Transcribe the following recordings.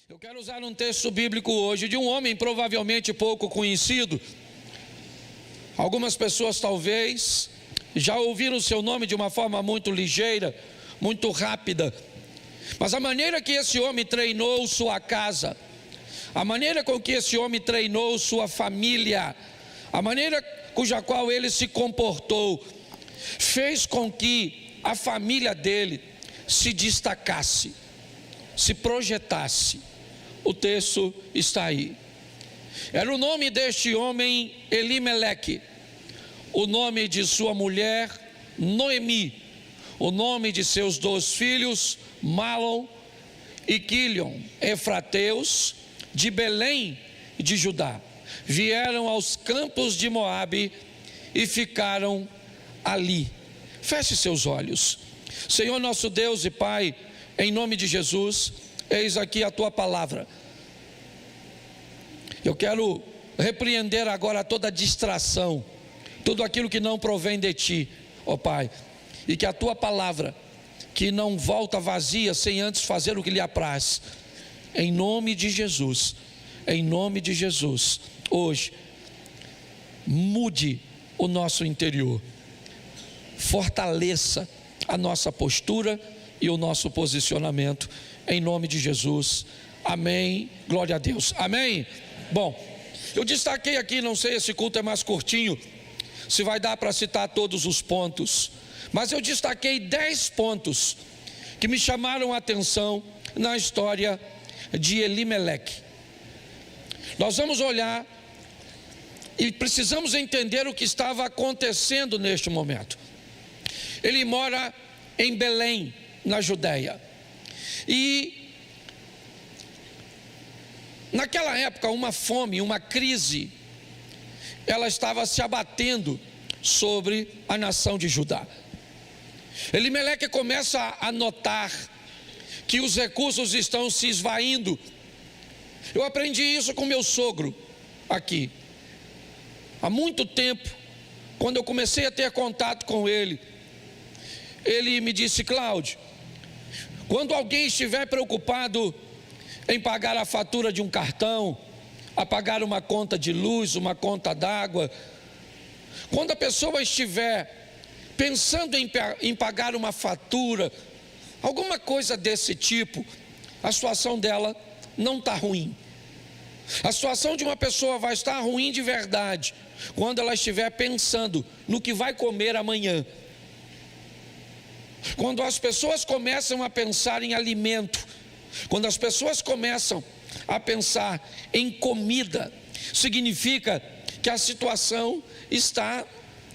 Eu quero usar um texto bíblico hoje de um homem provavelmente pouco conhecido. Algumas pessoas talvez já ouviram o seu nome de uma forma muito ligeira, muito rápida. Mas a maneira que esse homem treinou sua casa, a maneira com que esse homem treinou sua família, a maneira cuja qual ele se comportou, fez com que a família dele se destacasse, se projetasse. O texto está aí. Era o nome deste homem Elimeleque, o nome de sua mulher Noemi, o nome de seus 2 filhos Malom e Quilion, efrateus de Belém de Judá. Vieram aos campos de Moabe e ficaram ali. Feche seus olhos. Senhor nosso Deus e Pai, em nome de Jesus, eis aqui a tua palavra. Eu quero repreender agora toda distração, tudo aquilo que não provém de ti, ó Pai, e que a tua palavra, que não volta vazia sem antes fazer o que lhe apraz, em nome de Jesus, hoje, mude o nosso interior, fortaleça a nossa postura e o nosso posicionamento, em nome de Jesus, amém, glória a Deus, amém. Bom, eu destaquei aqui, não sei, esse culto é mais curtinho, se vai dar para citar todos os pontos, mas eu destaquei 10 pontos que me chamaram a atenção na história de Elimeleque. Nós vamos olhar e precisamos entender o que estava acontecendo neste momento. Ele mora em Belém, na Judéia, e naquela época uma fome, uma crise, ela estava se abatendo sobre a nação de Judá. Elimeleque começa a notar que os recursos estão se esvaindo. Eu aprendi isso com meu sogro aqui, há muito tempo. Quando eu comecei a ter contato com ele, ele me disse: Cláudio, quando alguém estiver preocupado em pagar a fatura de um cartão, a pagar uma conta de luz, uma conta d'água, quando a pessoa estiver pensando em pagar uma fatura, alguma coisa desse tipo, a situação dela não está ruim. A situação de uma pessoa vai estar ruim de verdade quando ela estiver pensando no que vai comer amanhã. Quando as pessoas começam a pensar em alimento, quando as pessoas começam a pensar em comida, significa que a situação está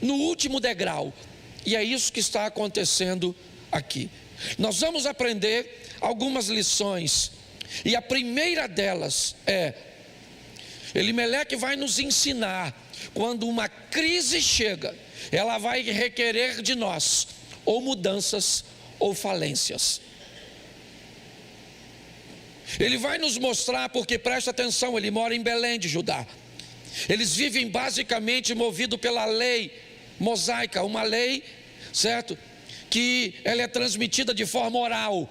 no último degrau. E é isso que está acontecendo aqui. Nós vamos aprender algumas lições, e a primeira delas é: Elimeleque vai nos ensinar, quando uma crise chega, ela vai requerer de nós ou mudanças ou falências. Ele vai nos mostrar, porque presta atenção, ele mora em Belém de Judá. Eles vivem basicamente movido pela lei mosaica, uma lei, certo, que ela é transmitida de forma oral.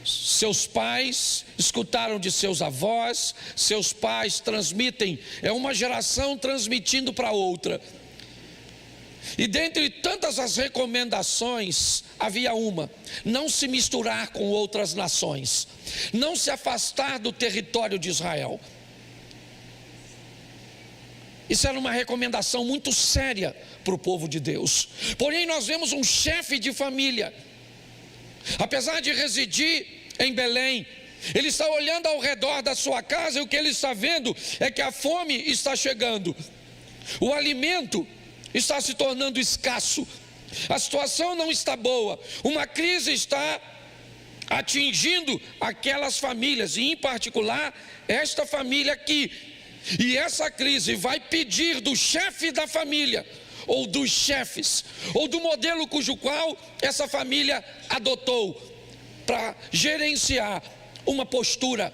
Seus pais escutaram de seus avós, seus pais transmitem, é uma geração transmitindo para outra. E dentre tantas as recomendações, havia uma: não se misturar com outras nações, não se afastar do território de Israel. Isso era uma recomendação muito séria para o povo de Deus. Porém, nós vemos um chefe de família, apesar de residir em Belém, ele está olhando ao redor da sua casa, e o que ele está vendo é que a fome está chegando, o alimento está se tornando escasso, a situação não está boa, uma crise está atingindo aquelas famílias, e em particular esta família aqui. E essa crise vai pedir do chefe da família, ou dos chefes, ou do modelo cujo qual essa família adotou, para gerenciar uma postura,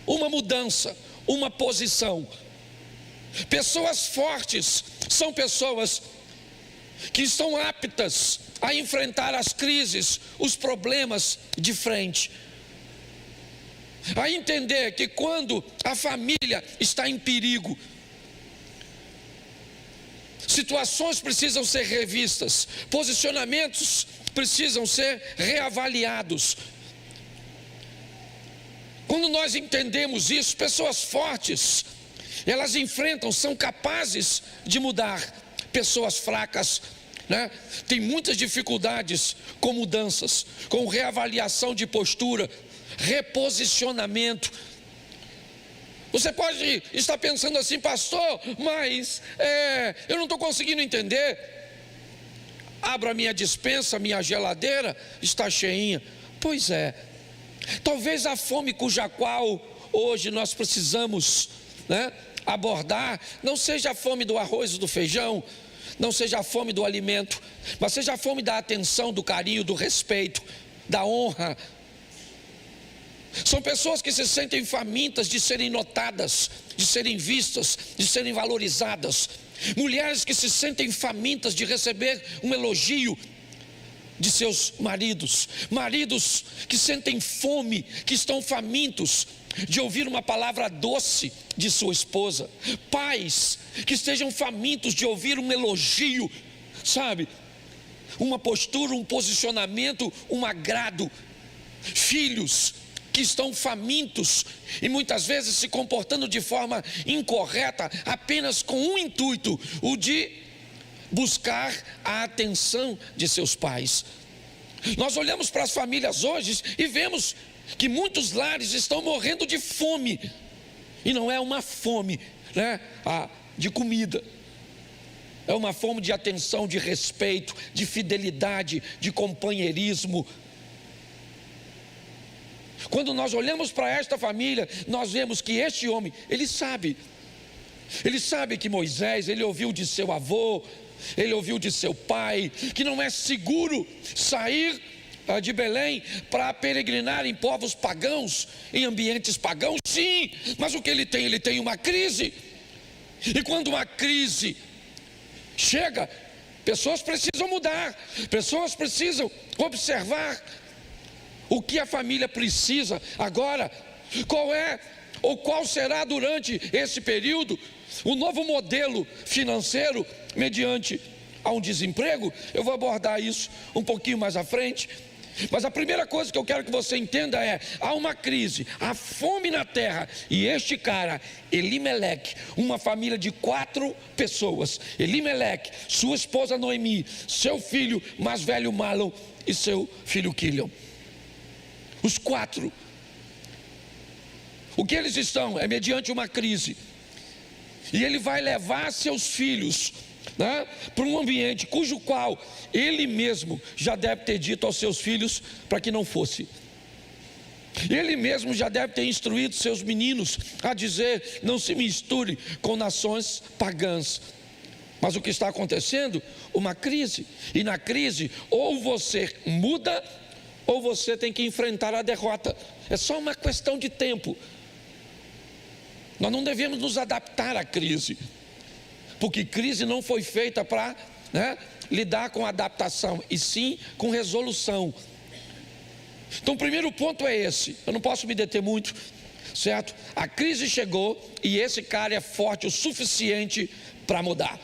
uma mudança, uma posição. Pessoas fortes são pessoas que estão aptas a enfrentar as crises, os problemas de frente. a entender que quando a família está em perigo, situações precisam ser revistas, posicionamentos precisam ser reavaliados. Quando nós entendemos isso, pessoas fortes, elas enfrentam, são capazes de mudar. Pessoas fracas, tem muitas dificuldades com mudanças, com reavaliação de postura, reposicionamento. Você pode estar pensando assim, pastor, mas eu não estou conseguindo entender. Abra minha despensa, minha geladeira está cheinha. Pois é, talvez a fome cuja qual hoje nós precisamos abordar, não seja a fome do arroz e do feijão, não seja a fome do alimento, mas seja a fome da atenção, do carinho, do respeito, da honra. São pessoas que se sentem famintas de serem notadas, de serem vistas, de serem valorizadas. Mulheres que se sentem famintas de receber um elogio de seus maridos. Maridos que sentem fome, que estão famintos de ouvir uma palavra doce de sua esposa. Pais que estejam famintos de ouvir um elogio, uma postura, um posicionamento, um agrado. Filhos que estão famintos e muitas vezes se comportando de forma incorreta, apenas com um intuito, o de buscar a atenção de seus pais. Nós olhamos para as famílias hoje e vemos que muitos lares estão morrendo de fome, e não é uma fome de comida, é uma fome de atenção, de respeito, de fidelidade, de companheirismo. Quando nós olhamos para esta família, nós vemos que este homem, ele sabe que Moisés, ele ouviu de seu avô, ele ouviu de seu pai, que não é seguro sair de Belém para peregrinar em povos pagãos, em ambientes pagãos. Sim, mas o que ele tem? Ele tem uma crise, e quando uma crise chega, pessoas precisam mudar, pessoas precisam observar o que a família precisa agora. Qual será durante esse período o novo modelo financeiro mediante a um desemprego? Eu vou abordar isso um pouquinho mais à frente. Mas a primeira coisa que eu quero que você entenda há uma crise, há fome na terra, e este cara, Elimeleque, uma família de 4 pessoas, Elimeleque, sua esposa Noemi, seu filho mais velho Malom e seu filho Quilion. Os 4, o que eles estão é mediante uma crise, e ele vai levar seus filhos para um ambiente cujo qual ele mesmo já deve ter dito aos seus filhos para que não fosse. Ele mesmo já deve ter instruído seus meninos a dizer: não se misture com nações pagãs. Mas o que está acontecendo? Uma crise, e na crise ou você muda, ou você tem que enfrentar a derrota. É só uma questão de tempo. Nós não devemos nos adaptar à crise, porque crise não foi feita para lidar com adaptação, e sim com resolução. Então o primeiro ponto é esse. Eu não posso me deter muito, certo? A crise chegou e esse cara é forte o suficiente para mudar.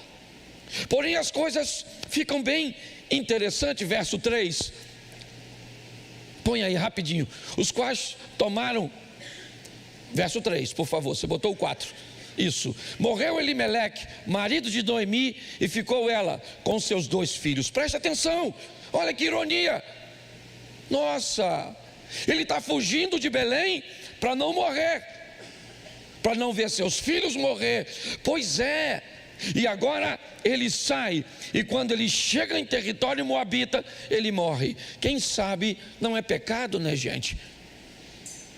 Porém as coisas ficam bem interessantes. Verso 3, põe aí rapidinho. Os quais tomaram, verso 3, por favor, você botou o 4. Isso, morreu Elimeleque, marido de Noemi, e ficou ela com seus 2 filhos. Preste atenção, olha que ironia. Nossa, ele está fugindo de Belém para não morrer, para não ver seus filhos morrer. Pois é, e agora ele sai, e quando ele chega em território moabita, ele morre. Quem sabe não é pecado, né, gente?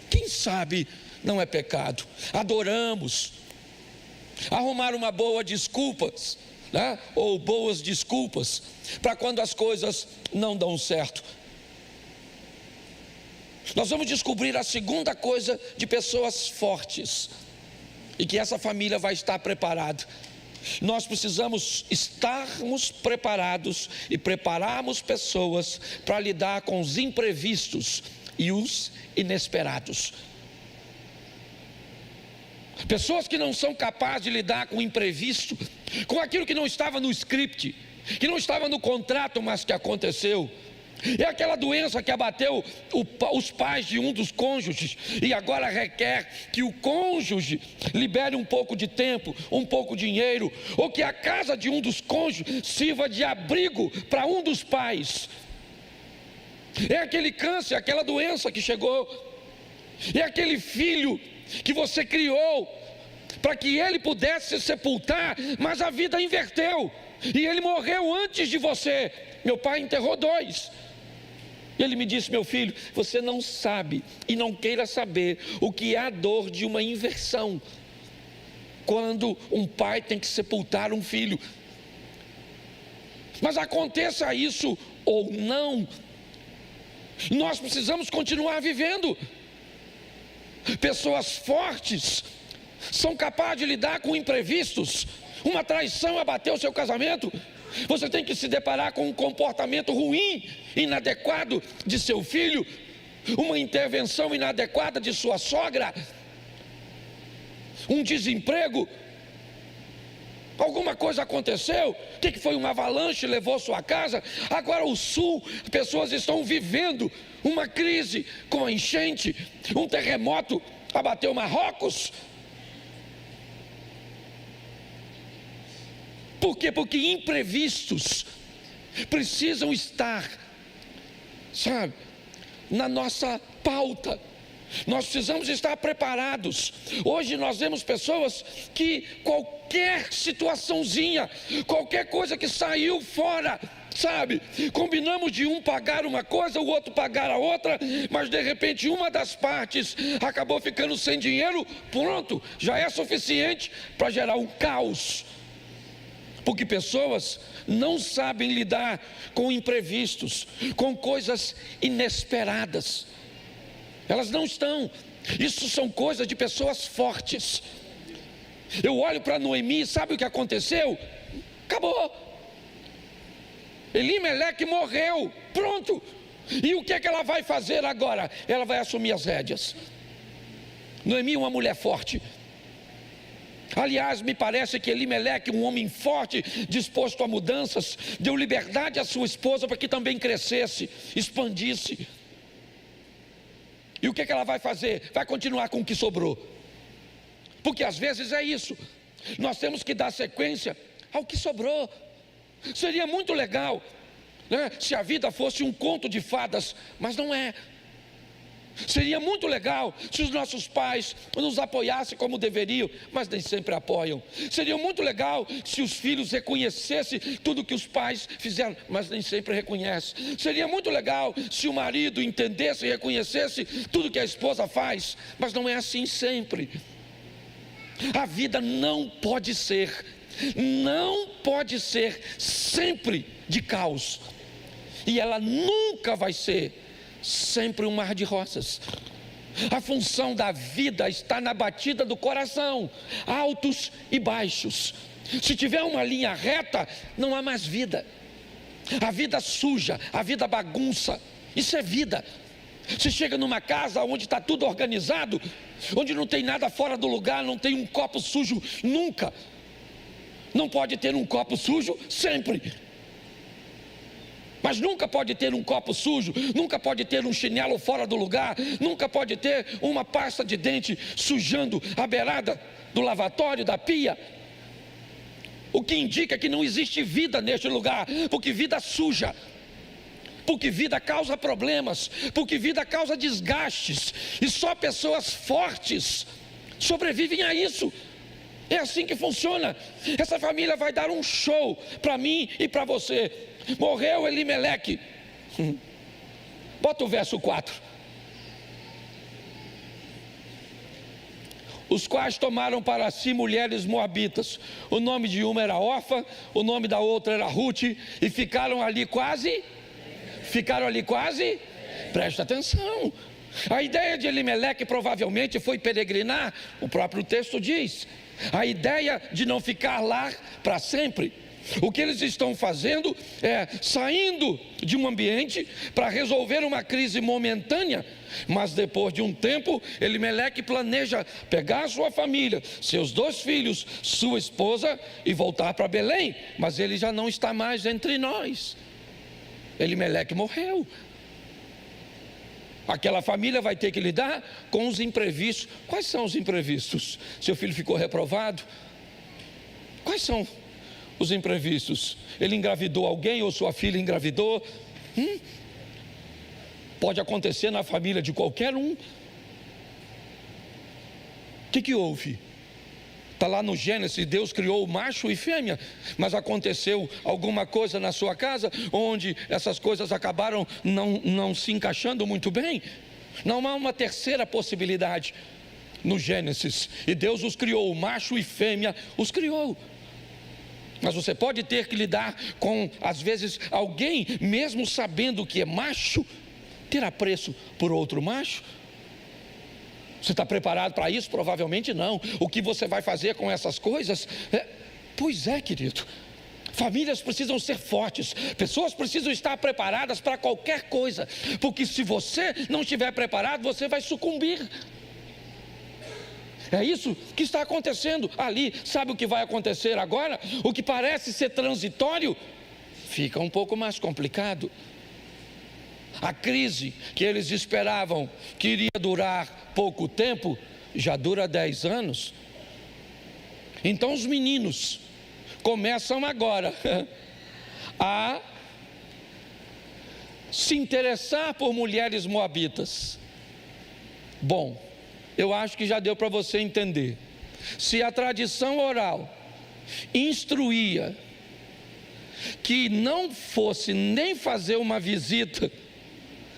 Quem sabe não é pecado? Adoramos, arrumar uma boa desculpas, ou boas desculpas para quando as coisas não dão certo. Nós vamos descobrir a segunda coisa de pessoas fortes, e que essa família vai estar preparada. Nós precisamos estarmos preparados e prepararmos pessoas para lidar com os imprevistos e os inesperados. Pessoas que não são capazes de lidar com o imprevisto, com aquilo que não estava no script, que não estava no contrato, mas que aconteceu. É aquela doença que abateu os pais de um dos cônjuges e agora requer que o cônjuge libere um pouco de tempo, um pouco de dinheiro, ou que a casa de um dos cônjuges sirva de abrigo para um dos pais. É aquele câncer, aquela doença que chegou. É aquele filho que você criou para que ele pudesse sepultar, mas a vida inverteu e ele morreu antes de você. Meu pai enterrou 2. Ele me disse: meu filho, você não sabe e não queira saber o que é a dor de uma inversão, quando um pai tem que sepultar um filho. Mas aconteça isso ou não, nós precisamos continuar vivendo. Pessoas fortes são capazes de lidar com imprevistos. Uma traição abateu o seu casamento, você tem que se deparar com um comportamento ruim, inadequado de seu filho, uma intervenção inadequada de sua sogra, um desemprego, alguma coisa aconteceu. O que foi? Uma avalanche levou sua casa. Agora o sul, pessoas estão vivendo uma crise com a enchente, um terremoto abateu Marrocos. Por quê? Porque imprevistos precisam estar, sabe, na nossa pauta. Nós precisamos estar preparados. Hoje nós vemos pessoas que qualquer situaçãozinha, qualquer coisa que saiu fora, sabe, combinamos de um pagar uma coisa, o outro pagar a outra, mas de repente uma das partes acabou ficando sem dinheiro, pronto, já é suficiente para gerar um caos. Porque pessoas não sabem lidar com imprevistos, com coisas inesperadas. Elas não estão. Isso são coisas de pessoas fortes. Eu olho para Noemi, sabe o que aconteceu? Acabou. Elimeleque morreu, pronto. E o que é que ela vai fazer agora? Ela vai assumir as rédeas. Noemi é uma mulher forte. Aliás, me parece que Elimeleque, um homem forte, disposto a mudanças, deu liberdade à sua esposa para que também crescesse, expandisse. E o que é que ela vai fazer? Vai continuar com o que sobrou. Porque às vezes é isso. Nós temos que dar sequência ao que sobrou. Seria muito legal, né, se a vida fosse um conto de fadas, mas não é. Seria muito legal se os nossos pais nos apoiassem como deveriam, mas nem sempre apoiam. Seria muito legal se os filhos reconhecessem tudo que os pais fizeram, mas nem sempre reconhecem. Seria muito legal se o marido entendesse e reconhecesse tudo que a esposa faz, mas não é assim sempre. A vida não pode ser sempre de caos, e ela nunca vai ser sempre um mar de rosas. A função da vida está na batida do coração, altos e baixos. Se tiver uma linha reta, não há mais vida. A vida suja, a vida bagunça, isso é vida. Se chega numa casa onde está tudo organizado, onde não tem nada fora do lugar, não tem um copo sujo nunca. Não pode ter um copo sujo sempre. Mas nunca pode ter um copo sujo, nunca pode ter um chinelo fora do lugar, nunca pode ter uma pasta de dente sujando a beirada do lavatório, da pia. O que indica que não existe vida neste lugar, porque vida suja, porque vida causa problemas, porque vida causa desgastes, e só pessoas fortes sobrevivem a isso. É assim que funciona. Essa família vai dar um show para mim e para você. Morreu Elimeleque. Bota o verso 4. Os quais tomaram para si mulheres moabitas. O nome de uma era Orfa, o nome da outra era Ruth, e ficaram ali quase. Presta atenção. A ideia de Elimeleque provavelmente foi peregrinar. O próprio texto diz. A ideia de não ficar lá para sempre. O que eles estão fazendo é saindo de um ambiente para resolver uma crise momentânea, mas depois de um tempo, Elimeleque planeja pegar a sua família, seus 2 filhos, sua esposa e voltar para Belém, mas ele já não está mais entre nós. Elimeleque morreu. Aquela família vai ter que lidar com os imprevistos. Quais são os imprevistos? Seu filho ficou reprovado? Quais são os imprevistos? Ele engravidou alguém ou sua filha engravidou? Pode acontecer na família de qualquer um. O que houve? Está lá no Gênesis, Deus criou macho e fêmea, mas aconteceu alguma coisa na sua casa, onde essas coisas acabaram não se encaixando muito bem. Não há uma terceira possibilidade no Gênesis, e Deus os criou, macho e fêmea os criou. Mas você pode ter que lidar com, às vezes, alguém, mesmo sabendo que é macho, ter apreço por outro macho. Você está preparado para isso? Provavelmente não. O que você vai fazer com essas coisas? Pois é, querido. Famílias precisam ser fortes. Pessoas precisam estar preparadas para qualquer coisa. Porque se você não estiver preparado, você vai sucumbir. É isso que está acontecendo ali. Sabe o que vai acontecer agora? O que parece ser transitório fica um pouco mais complicado. A crise que eles esperavam que iria durar pouco tempo, já dura 10 anos. Então os meninos começam agora a se interessar por mulheres moabitas. Bom, eu acho que já deu para você entender. Se a tradição oral instruía que não fosse nem fazer uma visita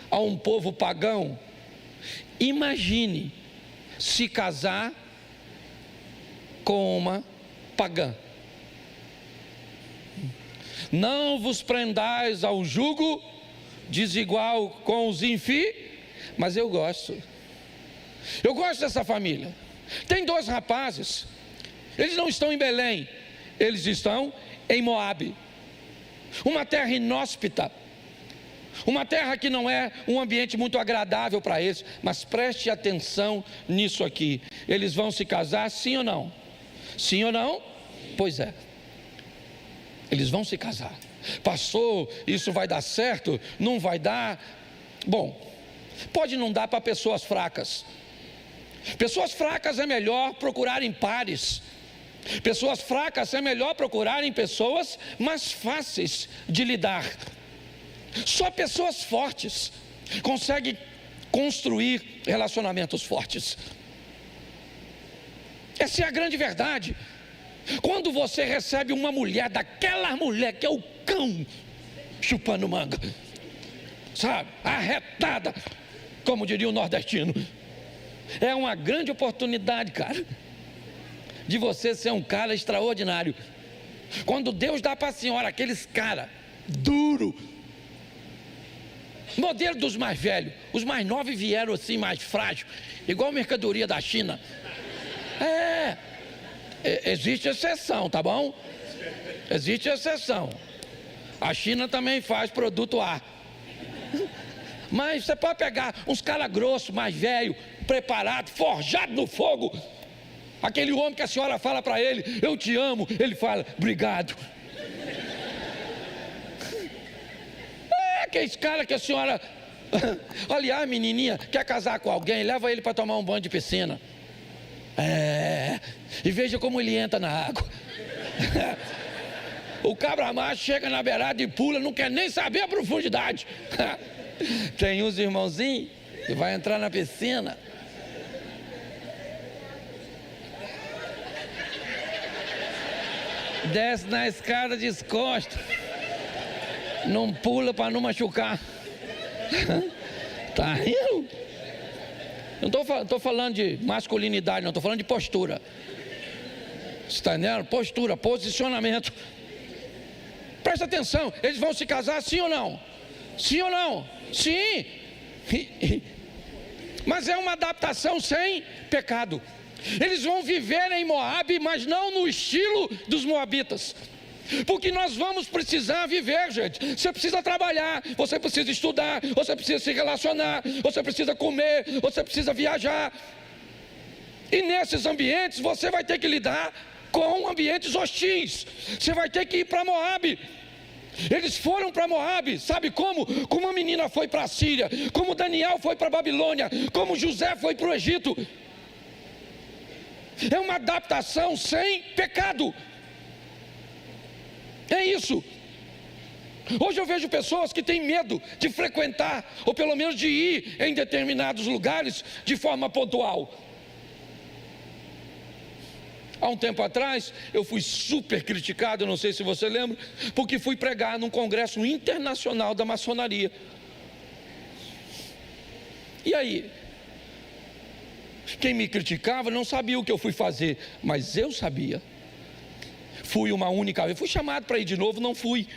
a um povo pagão, imagine se casar com uma pagã. Não vos prendais ao jugo desigual com os ímpios, mas eu gosto dessa família. Tem 2 rapazes, eles não estão em Belém, eles estão em Moabe, uma terra inóspita, uma terra que não é um ambiente muito agradável para eles. Mas preste atenção nisso aqui. Eles vão se casar, sim ou não? Sim ou não? Pois é. Eles vão se casar. Pastor, isso vai dar certo? Não vai dar? Bom, pode não dar para pessoas fracas. Pessoas fracas é melhor procurarem pares. Pessoas fracas é melhor procurarem pessoas mais fáceis de lidar. Só pessoas fortes conseguem construir relacionamentos fortes. Essa é a grande verdade. Quando você recebe uma mulher, daquela mulher que é o cão chupando manga, sabe, arretada, como diria o nordestino, é uma grande oportunidade, cara, de você ser um cara extraordinário. Quando Deus dá para a senhora aqueles cara duro, modelo dos mais velhos, os mais novos vieram assim mais frágil, igual mercadoria da China. Existe exceção, tá bom? Existe exceção. A China também faz produto A. Mas você pode pegar uns caras grossos, mais velho, preparado, forjado no fogo. Aquele homem que a senhora fala para ele, eu te amo, ele fala, obrigado. Aqueles caras que a senhora, aliás, menininha, quer casar com alguém, leva ele para tomar um banho de piscina. E veja como ele entra na água. O cabra macho chega na beirada e pula, não quer nem saber a profundidade. Tem uns irmãozinhos que vai entrar na piscina, desce na escada descosta, não pula para não machucar. Tá rindo? Não estou falando de masculinidade, não, estou falando de postura. Você está entendendo? Postura, posicionamento. Presta atenção, eles vão se casar sim ou não? Sim ou não? Sim. Mas é uma adaptação sem pecado. Eles vão viver em Moabe, mas não no estilo dos moabitas. Porque nós vamos precisar viver, gente. Você precisa trabalhar, você precisa estudar, você precisa se relacionar, você precisa comer, você precisa viajar. E nesses ambientes você vai ter que lidar com ambientes hostis. Você vai ter que ir para Moabe. Eles foram para Moabe, sabe como? Como a menina foi para a Síria, como Daniel foi para a Babilônia, como José foi para o Egito. É uma adaptação sem pecado. É isso. Hoje eu vejo pessoas que têm medo de frequentar, ou pelo menos de ir em determinados lugares de forma pontual. Há um tempo atrás, eu fui super criticado, não sei se você lembra, porque fui pregar num congresso internacional da maçonaria. E aí? Quem me criticava não sabia o que eu fui fazer, mas eu sabia. Fui uma única vez, fui chamado para ir de novo, não fui.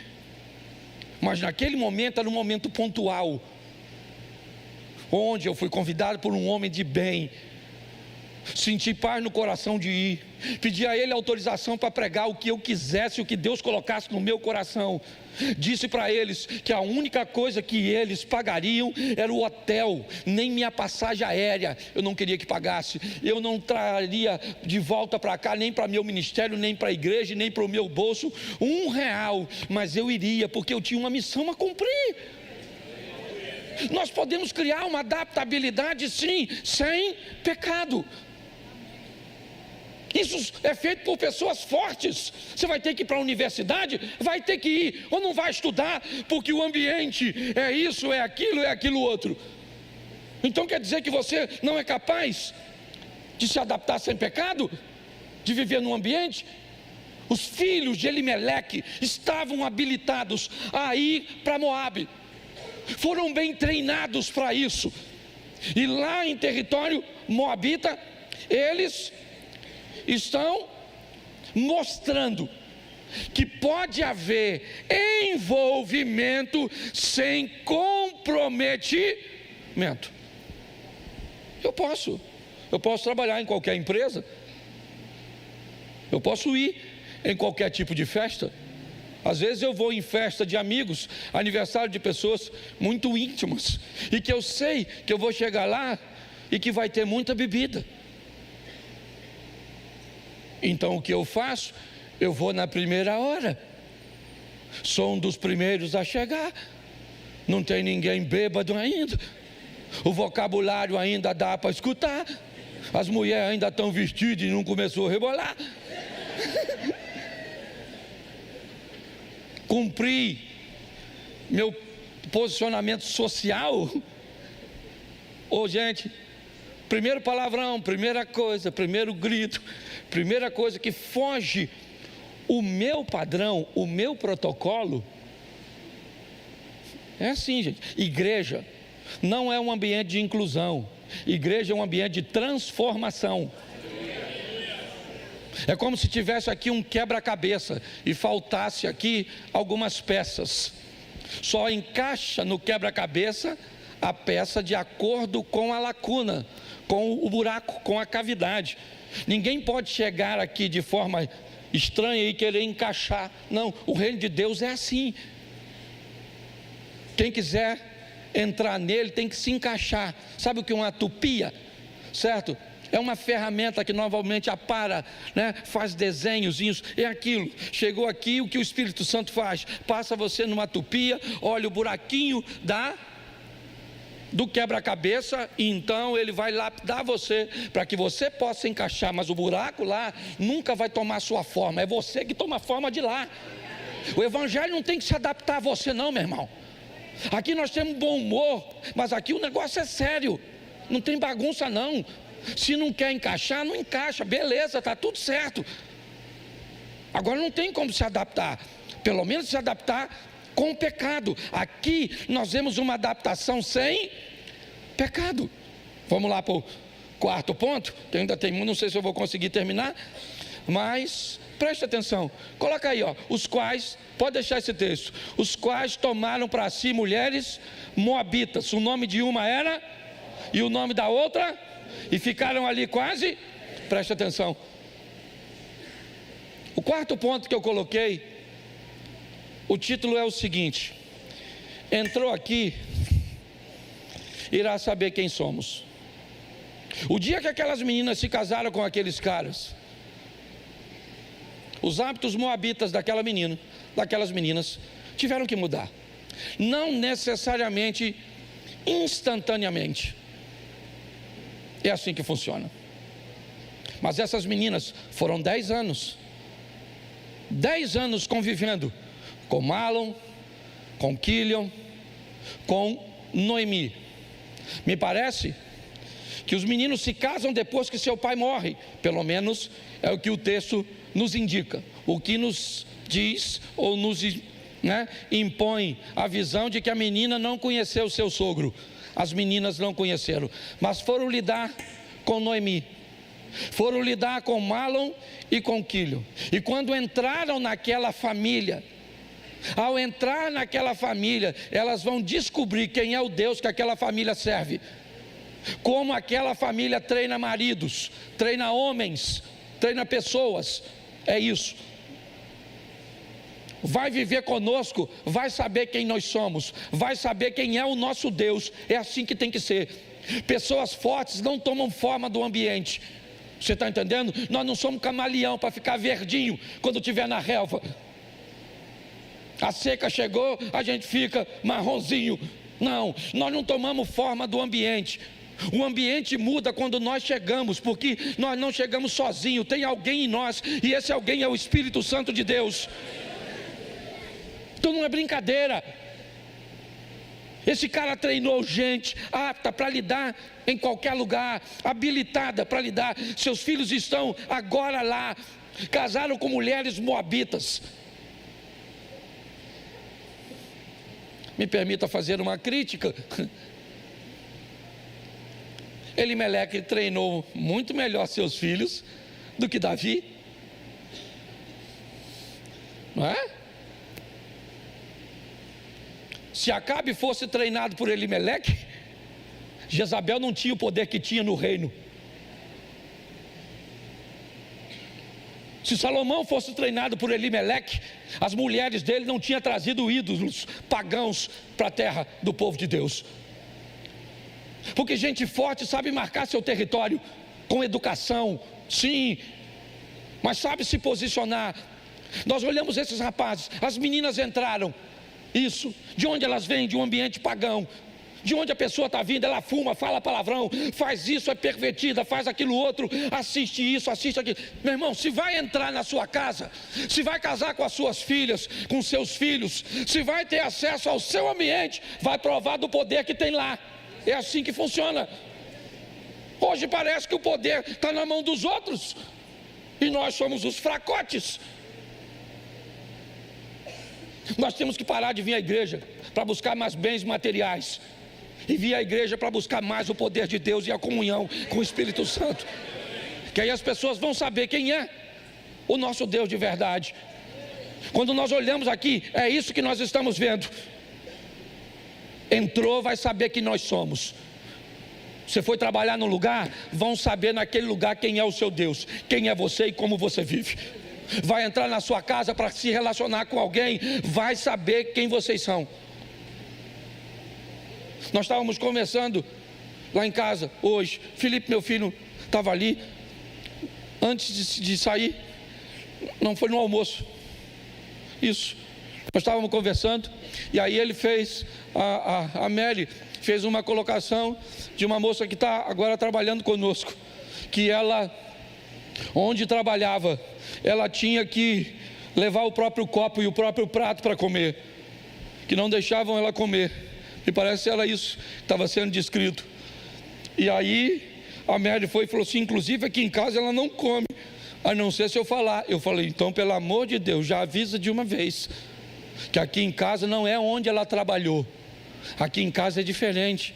Mas naquele momento era um momento pontual, onde eu fui convidado por um homem de bem. Senti paz no coração de ir. Pedi a ele autorização para pregar o que eu quisesse, o que Deus colocasse no meu coração. Disse para eles que a única coisa que eles pagariam era o hotel, nem minha passagem aérea eu não queria que pagasse. Eu não traria de volta para cá, nem para meu ministério, nem para a igreja, nem para o meu bolso, R$1, mas eu iria, porque eu tinha uma missão a cumprir. Nós podemos criar uma adaptabilidade, sim, sem pecado. Isso é feito por pessoas fortes. Você vai ter que ir para a universidade, vai ter que ir, ou não vai estudar, porque o ambiente é isso, é aquilo outro. Então quer dizer que você não é capaz de se adaptar sem pecado? De viver num ambiente? Os filhos de Elimeleque estavam habilitados a ir para Moabe. Foram bem treinados para isso. E lá em território moabita, eles estão mostrando que pode haver envolvimento sem comprometimento. Eu posso trabalhar em qualquer empresa, eu posso ir em qualquer tipo de festa. Às vezes eu vou em festa de amigos, aniversário de pessoas muito íntimas, e que eu sei que eu vou chegar lá e que vai ter muita bebida. Então o que eu faço? Eu vou na primeira hora. Sou um dos primeiros a chegar. Não tem ninguém bêbado ainda. O vocabulário ainda dá para escutar. As mulheres ainda estão vestidas e não começou a rebolar. Cumpri meu posicionamento social. Ô gente, primeiro palavrão, primeira coisa, primeiro grito, primeira coisa que foge o meu padrão, o meu protocolo. É assim, gente. Igreja não é um ambiente de inclusão. Igreja é um ambiente de transformação. É como se tivesse aqui um quebra-cabeça e faltasse aqui algumas peças. Só encaixa no quebra-cabeça a peça de acordo com a lacuna, com o buraco, com a cavidade. Ninguém pode chegar aqui de forma estranha e querer encaixar. Não, o reino de Deus é assim. Quem quiser entrar nele tem que se encaixar. Sabe o que é uma tupia? Certo? É uma ferramenta que normalmente apara, né? Faz desenhozinhos, é aquilo. Chegou aqui, o que o Espírito Santo faz? Passa você numa tupia, olha o buraquinho do quebra-cabeça, e então ele vai lapidar você, para que você possa encaixar, mas o buraco lá nunca vai tomar sua forma, é você que toma a forma de lá. O evangelho não tem que se adaptar a você não, meu irmão. Aqui nós temos bom humor, mas aqui o negócio é sério, não tem bagunça não. Se não quer encaixar, não encaixa, beleza, está tudo certo. Agora não tem como se adaptar, pelo menos se adaptar com o pecado. Aqui nós vemos uma adaptação sem pecado. Vamos lá para o quarto ponto, que ainda tem, não sei se eu vou conseguir terminar, mas preste atenção, coloca aí, ó, os quais, pode deixar esse texto, os quais tomaram para si mulheres moabitas, o nome de uma era, e o nome da outra, e ficaram ali quase, preste atenção. O quarto ponto que eu coloquei O título é o seguinte: entrou aqui, irá saber quem somos. O dia que aquelas meninas se casaram com aqueles caras, os hábitos moabitas daquelas meninas tiveram que mudar. Não necessariamente instantaneamente. É assim que funciona. Mas essas meninas foram 10 anos. 10 anos convivendo com Mahlon, com Quilion, com Noemi. Me parece que os meninos se casam depois que seu pai morre. Pelo menos é o que o texto nos indica. O que nos diz ou nos impõe a visão de que a menina não conheceu o seu sogro. As meninas não conheceram, mas foram lidar com Noemi, foram lidar com Mahlon e com Quilion. E quando entraram naquela família, ao entrar naquela família, elas vão descobrir quem é o Deus que aquela família serve. Como aquela família treina maridos, treina homens, treina pessoas. É isso. Vai viver conosco, vai saber quem nós somos, vai saber quem é o nosso Deus. É assim que tem que ser. Pessoas fortes não tomam forma do ambiente. Você está entendendo? Nós não somos camaleão para ficar verdinho quando estiver na relva. A seca chegou, a gente fica marronzinho. Não, nós não tomamos forma do ambiente. O ambiente muda quando nós chegamos, porque nós não chegamos sozinhos. Tem alguém em nós, e esse alguém é o Espírito Santo de Deus. Então não é brincadeira. Esse cara treinou gente apta para lidar em qualquer lugar, habilitada para lidar. Seus filhos estão agora lá, casaram com mulheres moabitas. Me permita fazer uma crítica. Elimeleque treinou muito melhor seus filhos do que Davi, não é? Se Acabe fosse treinado por Elimeleque, Jezabel não tinha o poder que tinha no reino. Se Salomão fosse treinado por Elimeleque, as mulheres dele não tinham trazido ídolos pagãos para a terra do povo de Deus. Porque gente forte sabe marcar seu território com educação, sim, mas sabe se posicionar. Nós olhamos esses rapazes, as meninas entraram. Isso, de onde elas vêm? De um ambiente pagão. De onde a pessoa está vindo, ela fuma, fala palavrão, faz isso, é pervertida, faz aquilo outro, assiste isso, assiste aquilo. Meu irmão, se vai entrar na sua casa, se vai casar com as suas filhas, com seus filhos, se vai ter acesso ao seu ambiente, vai provar do poder que tem lá. É assim que funciona. Hoje parece que o poder está na mão dos outros, e nós somos os fracotes. Nós temos que parar de vir à igreja para buscar mais bens materiais e vir à igreja para buscar mais o poder de Deus e a comunhão com o Espírito Santo, que aí as pessoas vão saber quem é o nosso Deus de verdade. Quando nós olhamos aqui, é isso que nós estamos vendo. Entrou, vai saber quem nós somos. Você foi trabalhar num lugar, vão saber naquele lugar quem é o seu Deus, quem é você e como você vive. Vai entrar na sua casa para se relacionar com alguém, vai saber quem vocês são. Nós estávamos conversando lá em casa hoje. Felipe, meu filho, estava ali. Antes de sair, não foi no almoço. Isso. Nós estávamos conversando. E aí ele fez, a Mary fez uma colocação de uma moça que está agora trabalhando conosco. Que ela, onde trabalhava, ela tinha que levar o próprio copo e o próprio prato para comer, que não deixavam ela comer. Me parece que era isso que estava sendo descrito. E aí a Mary foi e falou assim: inclusive aqui em casa ela não come, a não ser se eu falar. Eu falei: então pelo amor de Deus, já avisa de uma vez, que aqui em casa não é onde ela trabalhou, aqui em casa é diferente,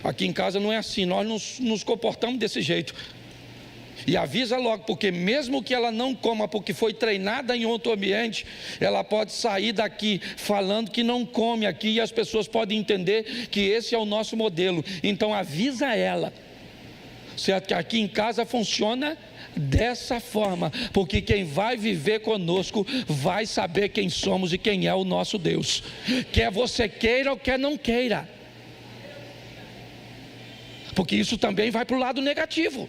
aqui em casa não é assim, nós nos comportamos desse jeito. E avisa logo, porque mesmo que ela não coma porque foi treinada em outro ambiente, ela pode sair daqui falando que não come aqui, e as pessoas podem entender que esse é o nosso modelo. Então avisa ela, Certo que aqui em casa funciona dessa forma, porque quem vai viver conosco vai saber quem somos e quem é o nosso Deus, quer você queira ou quer não queira, porque isso também vai para o lado negativo.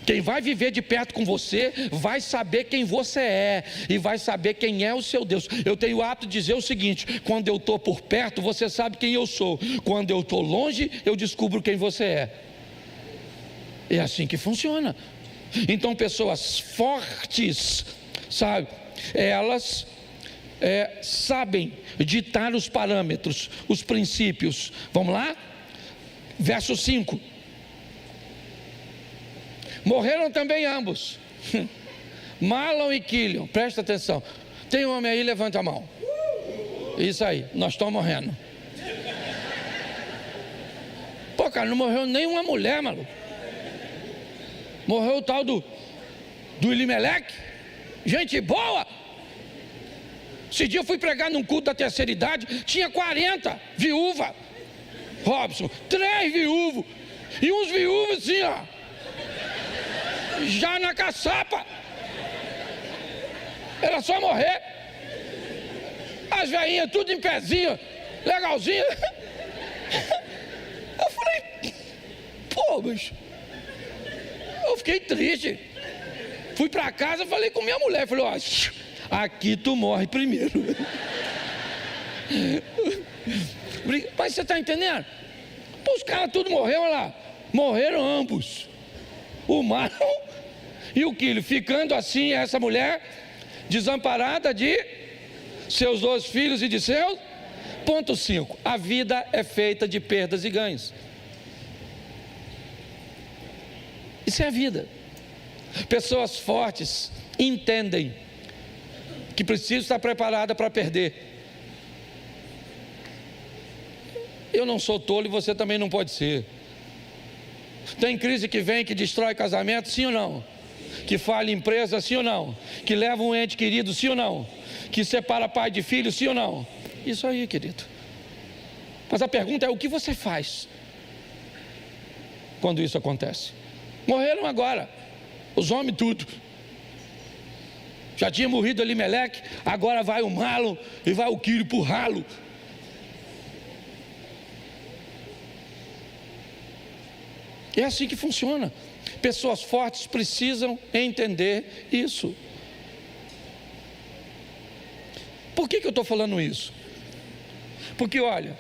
Quem vai viver de perto com você vai saber quem você é e vai saber quem é o seu Deus. Eu tenho o hábito de dizer o seguinte: quando eu estou por perto, você sabe quem eu sou. Quando eu estou longe, eu descubro quem você é. É assim que funciona. Então pessoas fortes, sabe, elas sabem ditar os parâmetros, os princípios. Vamos lá? Verso 5. Morreram também ambos, Mahlon e Quilion. Presta atenção. Tem um homem aí, levanta a mão. Isso aí, nós estamos morrendo. Pô, cara, não morreu nenhuma mulher, maluco. Morreu o tal do Elimeleque. Gente boa. Esse dia eu fui pregar num culto da terceira idade, tinha 40 viúvas. Robson, 3 viúvos. E uns viúvos assim, ó, já na caçapa. Era só morrer. As velhinhas tudo em pezinho, legalzinho. Eu falei, pô, bicho, eu fiquei triste. Fui pra casa, falei com minha mulher, falei, ó, aqui tu morre primeiro. Mas você está entendendo? Pô, os caras tudo morreram, olha lá. Morreram ambos, o Mahlon e o Quilion, ficando assim essa mulher desamparada de seus 2 filhos e de seus. Ponto 5. A vida é feita de perdas e ganhos. Isso é a vida. Pessoas fortes entendem que precisam estar preparadas para perder. Eu não sou tolo e você também não pode ser. Tem crise que vem, que destrói casamento, sim ou não? Que falha empresa, sim ou não? Que leva um ente querido, sim ou não? Que separa pai de filho, sim ou não? Isso aí, querido. Mas a pergunta é: o que você faz quando isso acontece? Morreram agora, os homens tudo. Já tinha morrido Elimeleque, agora vai o Mahlon e vai o Quilion pro ralo. É assim que funciona. Pessoas fortes precisam entender isso. Por que eu estou falando isso? Porque olha,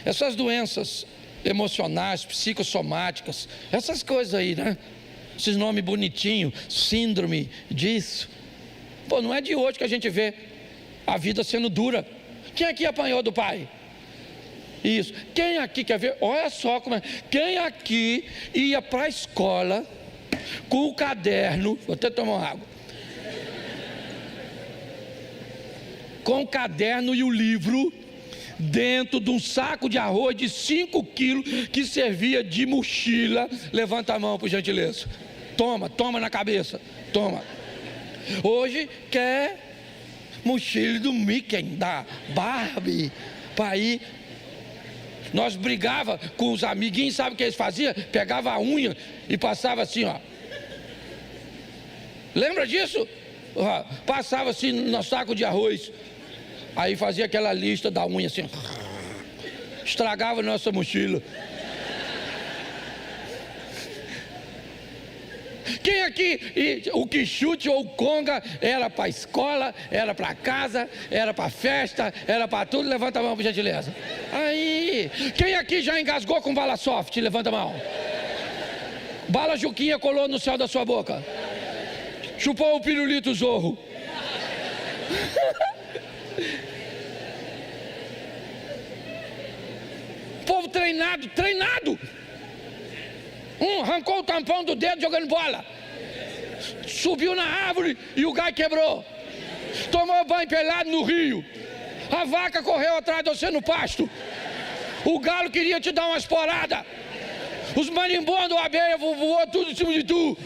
essas doenças emocionais, psicossomáticas, essas coisas aí, né? Esses nomes bonitinhos, síndrome disso. Pô, não é de hoje que a gente vê a vida sendo dura. Quem aqui apanhou do pai? Isso. Quem aqui quer ver? Olha só como é. Quem aqui ia para a escola com o caderno, vou até tomar uma água, com o caderno e o livro dentro de um saco de arroz de 5 quilos que servia de mochila? Levanta a mão, por gentileza. Toma na cabeça. Toma. Hoje quer mochila do Mickey, da Barbie, para ir. Nós brigava com os amiguinhos, sabe o que eles faziam? Pegava a unha e passava assim, ó. Lembra disso? Passava assim no saco de arroz. Aí fazia aquela lista da unha assim. Estragava a nossa mochila. Quem aqui, o quichute ou o conga era para a escola, era para casa, era para festa, era para tudo? Levanta a mão, por gentileza. Aí, quem aqui já engasgou com bala soft? Levanta a mão. Bala Juquinha colou no céu da sua boca. Chupou o pirulito Zorro. Povo treinado. Arrancou o tampão do dedo jogando bola. Subiu na árvore e o gai quebrou. Tomou banho pelado no rio. A vaca correu atrás de você no pasto. O galo queria te dar uma esporada. Os marimbondos, a abelha voou tudo em cima de tu.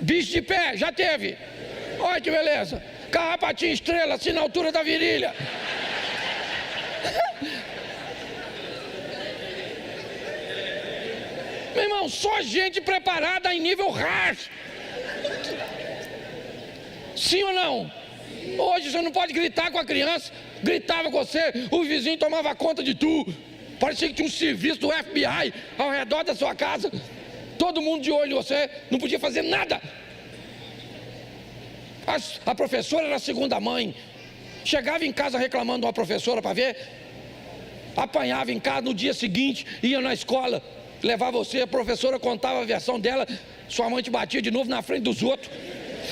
Bicho de pé, já teve. Olha que beleza. Carrapatinho estrela, assim na altura da virilha. Irmão, só gente preparada em nível hard. Sim ou não? Hoje você não pode gritar com a criança. Gritava com você, o vizinho tomava conta de tu. Parecia que tinha um serviço do FBI ao redor da sua casa. Todo mundo de olho em você, não podia fazer nada. A professora era a segunda mãe. Chegava em casa reclamando uma professora para ver. Apanhava em casa no dia seguinte, ia na escola, levava você, a professora contava a versão dela, sua mãe te batia de novo na frente dos outros.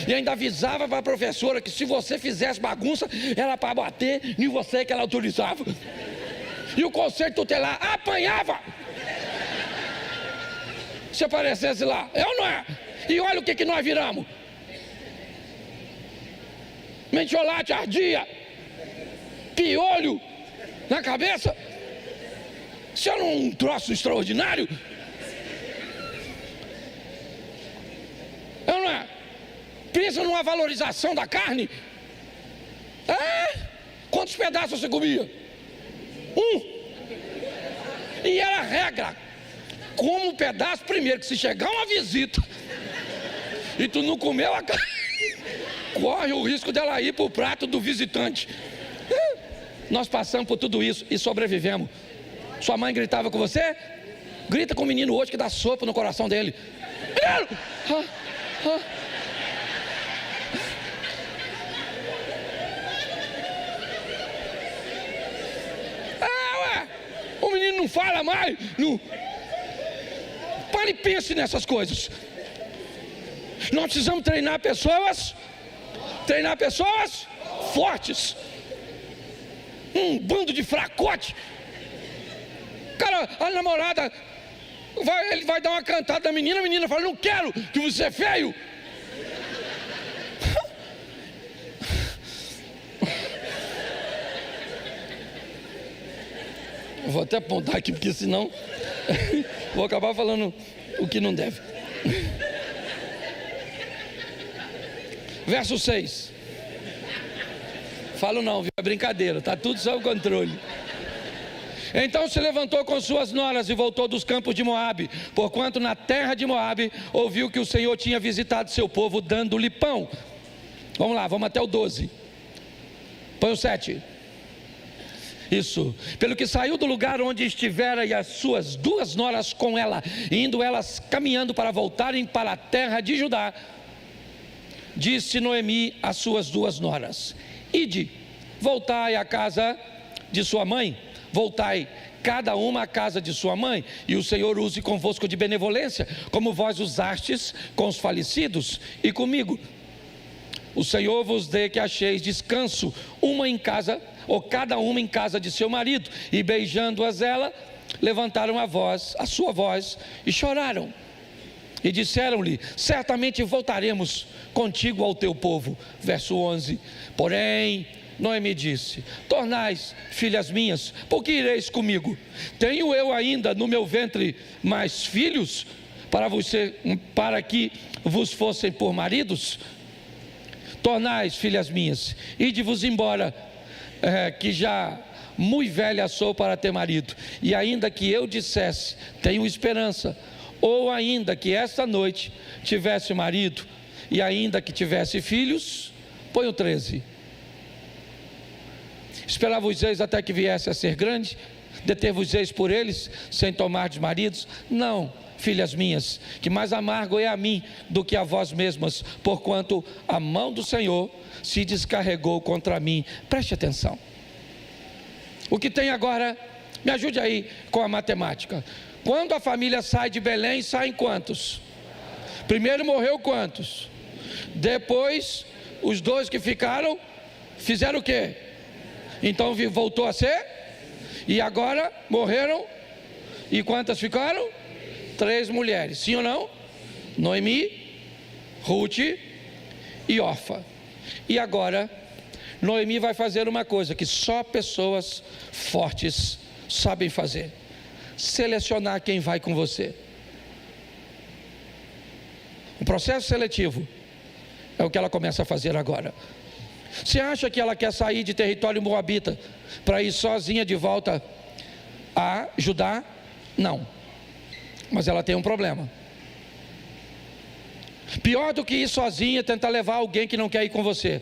E ainda avisava para a professora que se você fizesse bagunça, era para bater em você que ela autorizava. E o conselho tutelar apanhava. Se aparecesse lá, é ou não é? E olha o que nós viramos. Mentiolate ardia, piolho na cabeça. Isso era um troço extraordinário. É ou não é? Pensa numa valorização da carne. Quantos pedaços você comia? Um. E era a regra. Como um pedaço primeiro, que se chegar uma visita e tu não comeu a carne, corre o risco dela ir para o prato do visitante. Nós passamos por tudo isso e sobrevivemos. Sua mãe gritava com você? Grita com o menino hoje que dá sopa no coração dele. Menino! O menino não fala mais. Não. Pare e pense nessas coisas. Nós precisamos treinar pessoas fortes. Um bando de fracote. Cara, a namorada ele vai dar uma cantada da menina, a menina fala: não quero, que você é feio. Vou até apontar aqui, porque senão vou acabar falando o que não deve. Verso 6. Falo não, viu? É brincadeira, está tudo sob controle. Então se levantou com suas noras e voltou dos campos de Moabe, porquanto na terra de Moabe ouviu que o Senhor tinha visitado seu povo, dando-lhe pão. Vamos lá, vamos até o 12. Põe o 7. Isso, pelo que saiu do lugar onde estivera e as suas duas noras com ela, indo elas caminhando para voltarem para a terra de Judá, disse Noemi às suas duas noras: ide, voltai à casa de sua mãe, voltai cada uma à casa de sua mãe, e o Senhor use convosco de benevolência, como vós usastes com os falecidos e comigo. O Senhor vos dê que acheis descanso, uma em casa, ou cada uma em casa de seu marido. E beijando-as ela, levantaram a sua voz e choraram. E disseram-lhe: certamente voltaremos contigo ao teu povo. Verso 11. Porém, Noemi disse: tornais, filhas minhas, por que ireis comigo? Tenho eu ainda no meu ventre mais filhos, para que vos fossem por maridos? Tornais, filhas minhas, ide-vos embora, que já muito velha sou para ter marido. E ainda que eu dissesse: tenho esperança, ou ainda que esta noite tivesse marido, e ainda que tivesse filhos. Põe o 13. Esperar-vos-eis até que viesse a ser grande, deter-vos-eis por eles, sem tomardes maridos? Não, filhas minhas, que mais amargo é a mim do que a vós mesmas, porquanto a mão do Senhor se descarregou contra mim. Preste atenção. O que tem agora, me ajude aí com a matemática. Quando a família sai de Belém, saem quantos? Primeiro morreu quantos? Depois, os dois que ficaram, fizeram o quê? Então voltou a ser? E agora morreram? E quantas ficaram? 3 mulheres, sim ou não? Noemi, Ruth e Orfa. E agora, Noemi vai fazer uma coisa que só pessoas fortes sabem fazer: selecionar quem vai com você. O processo seletivo é o que ela começa a fazer agora. Você acha que ela quer sair de território moabita para ir sozinha de volta a Judá? Não. Mas ela tem um problema. Pior do que ir sozinha, tentar levar alguém que não quer ir com você.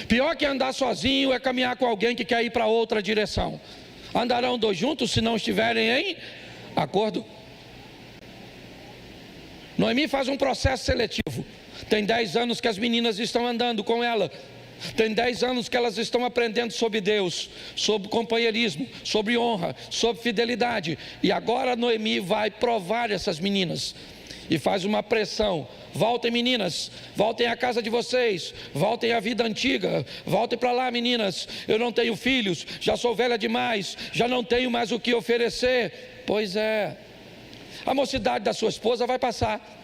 Pior que andar sozinho é caminhar com alguém que quer ir para outra direção. Andarão dois juntos se não estiverem em acordo. Noemi faz um processo seletivo. Tem 10 anos que as meninas estão andando com ela. Tem 10 anos que elas estão aprendendo sobre Deus, sobre companheirismo, sobre honra, sobre fidelidade. E agora Noemi vai provar essas meninas. E faz uma pressão. Voltem, meninas, voltem à casa de vocês, voltem à vida antiga, voltem para lá, meninas. Eu não tenho filhos, já sou velha demais, já não tenho mais o que oferecer. Pois é, a mocidade da sua esposa vai passar.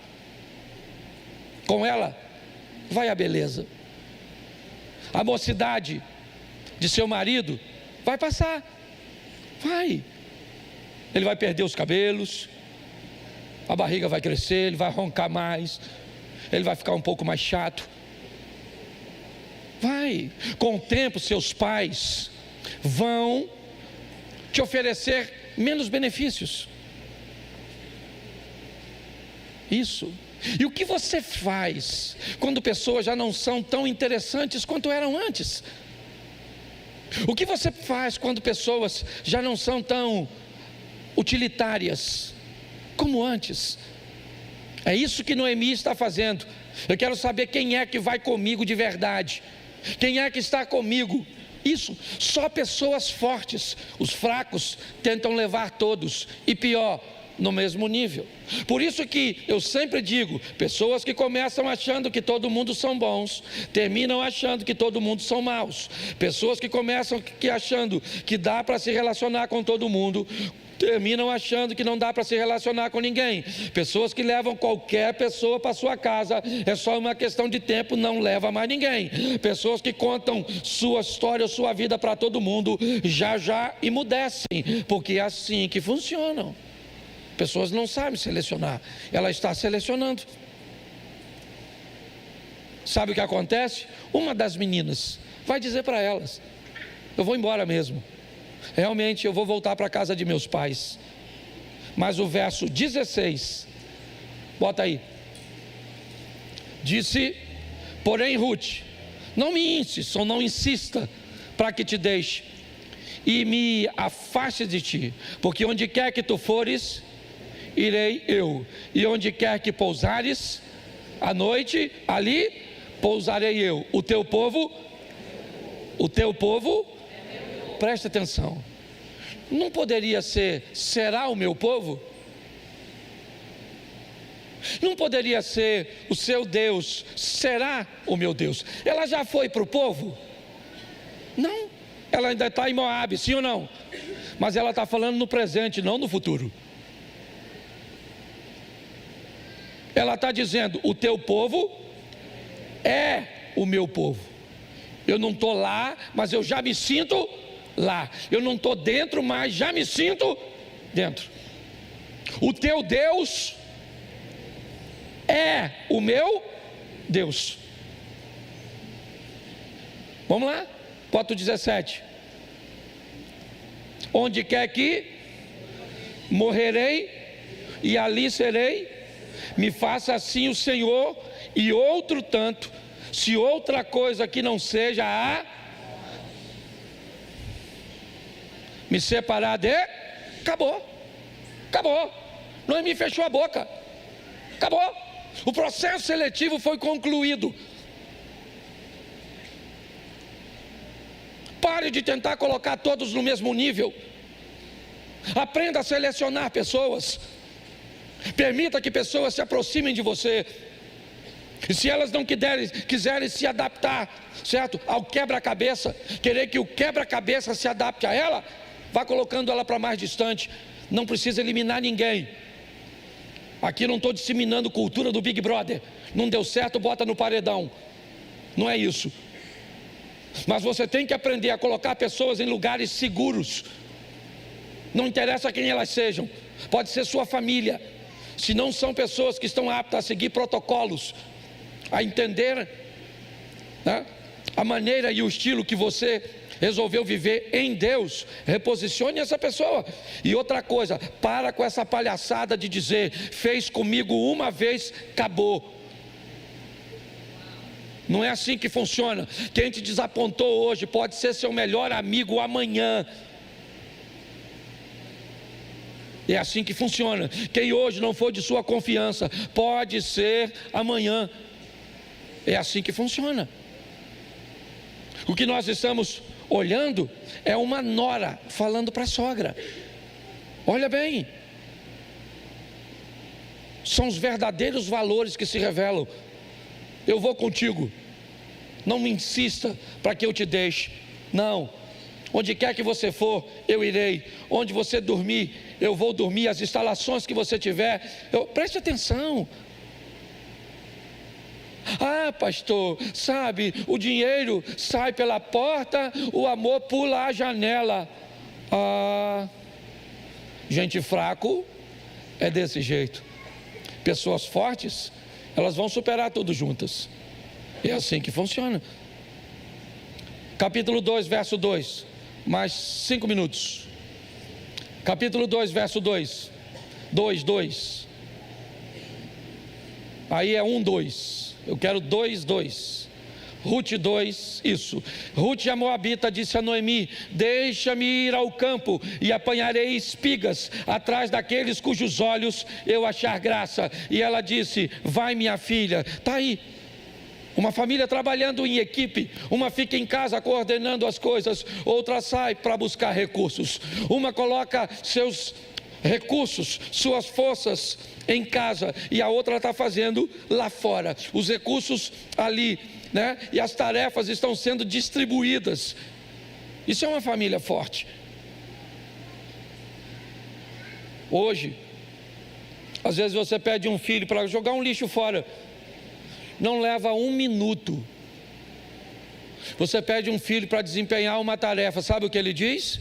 Com ela vai a beleza. A mocidade de seu marido vai passar. Vai. Ele vai perder os cabelos, a barriga vai crescer, ele vai roncar mais, ele vai ficar um pouco mais chato. Vai. Com o tempo, seus pais vão te oferecer menos benefícios. Isso. E o que você faz quando pessoas já não são tão interessantes quanto eram antes? O que você faz quando pessoas já não são tão utilitárias como antes? É isso que Noemi está fazendo. Eu quero saber quem é que vai comigo de verdade. Quem é que está comigo? Isso, só pessoas fortes. Os fracos tentam levar todos. E pior, no mesmo nível. Por isso que eu sempre digo, pessoas que começam achando que todo mundo são bons, terminam achando que todo mundo são maus. Pessoas que começam achando que dá para se relacionar com todo mundo, terminam achando que não dá para se relacionar com ninguém. Pessoas que levam qualquer pessoa para sua casa, é só uma questão de tempo, não leva mais ninguém. Pessoas que contam sua história, sua vida para todo mundo, já emudecem, porque é assim que funcionam. Pessoas não sabem selecionar, ela está selecionando. Sabe o que acontece? Uma das meninas vai dizer para elas: eu vou embora mesmo, realmente eu vou voltar para a casa de meus pais. Mas o verso 16, bota aí, disse, porém Ruth, não me insista ou não insista para que te deixe e me afaste de ti, porque onde quer que tu fores, irei eu, e onde quer que pousares à noite, ali pousarei eu. O teu povo, presta atenção, não poderia ser, será o meu povo? Não poderia ser o seu Deus, será o meu Deus? Ela já foi para o povo? Não, ela ainda está em Moabe, sim ou não? Mas ela está falando no presente, não no futuro. Ela está dizendo, o teu povo é o meu povo. Eu não estou lá, mas eu já me sinto lá. Eu não estou dentro, mas já me sinto dentro. O teu Deus é o meu Deus. Vamos lá, bota o 17. Onde quer que morrerei e ali serei, me faça assim o Senhor, e outro tanto, se outra coisa que não seja a me separar de, acabou, Noemi fechou a boca, acabou, o processo seletivo foi concluído. Pare de tentar colocar todos no mesmo nível, aprenda a selecionar pessoas. Permita que pessoas se aproximem de você. E se elas não quiserem se adaptar, certo, ao quebra-cabeça, querer que o quebra-cabeça se adapte a ela, vá colocando ela para mais distante. Não precisa eliminar ninguém. Aqui não estou disseminando cultura do Big Brother. Não deu certo, bota no paredão. Não é isso. Mas você tem que aprender a colocar pessoas em lugares seguros. Não interessa quem elas sejam. Pode ser sua família. Se não são pessoas que estão aptas a seguir protocolos, a entender, né, a maneira e o estilo que você resolveu viver em Deus, reposicione essa pessoa. E outra coisa, para com essa palhaçada de dizer, fez comigo uma vez, acabou. Não é assim que funciona. Quem te desapontou hoje pode ser seu melhor amigo amanhã. É assim que funciona. Quem hoje não for de sua confiança, pode ser amanhã. É assim que funciona. O que nós estamos olhando é uma nora falando para a sogra. Olha bem. São os verdadeiros valores que se revelam. Eu vou contigo. Não me insista para que eu te deixe. Não. Onde quer que você for, eu irei. Onde você dormir, eu vou dormir. As instalações que você tiver, preste atenção. Ah, pastor, sabe, o dinheiro sai pela porta, o amor pula a janela. Ah, gente fraco é desse jeito. Pessoas fortes, elas vão superar tudo juntas. É assim que funciona. Capítulo 2, verso 2. Mais 5 minutos. Capítulo 2, verso 2. 2. Aí é 1, 2. Eu quero 2, 2. Ruth 2, isso. Ruth a Moabita disse a Noemi: deixa-me ir ao campo e apanharei espigas atrás daqueles cujos olhos eu achar graça. E ela disse: vai, minha filha. Está aí. Uma família trabalhando em equipe, uma fica em casa coordenando as coisas, outra sai para buscar recursos. Uma coloca seus recursos, suas forças em casa, e a outra está fazendo lá fora. Os recursos ali, né? E as tarefas estão sendo distribuídas. Isso é uma família forte. Hoje, às vezes você pede um filho para jogar um lixo fora. Não leva 1 minuto. Você pede um filho para desempenhar uma tarefa, sabe o que ele diz?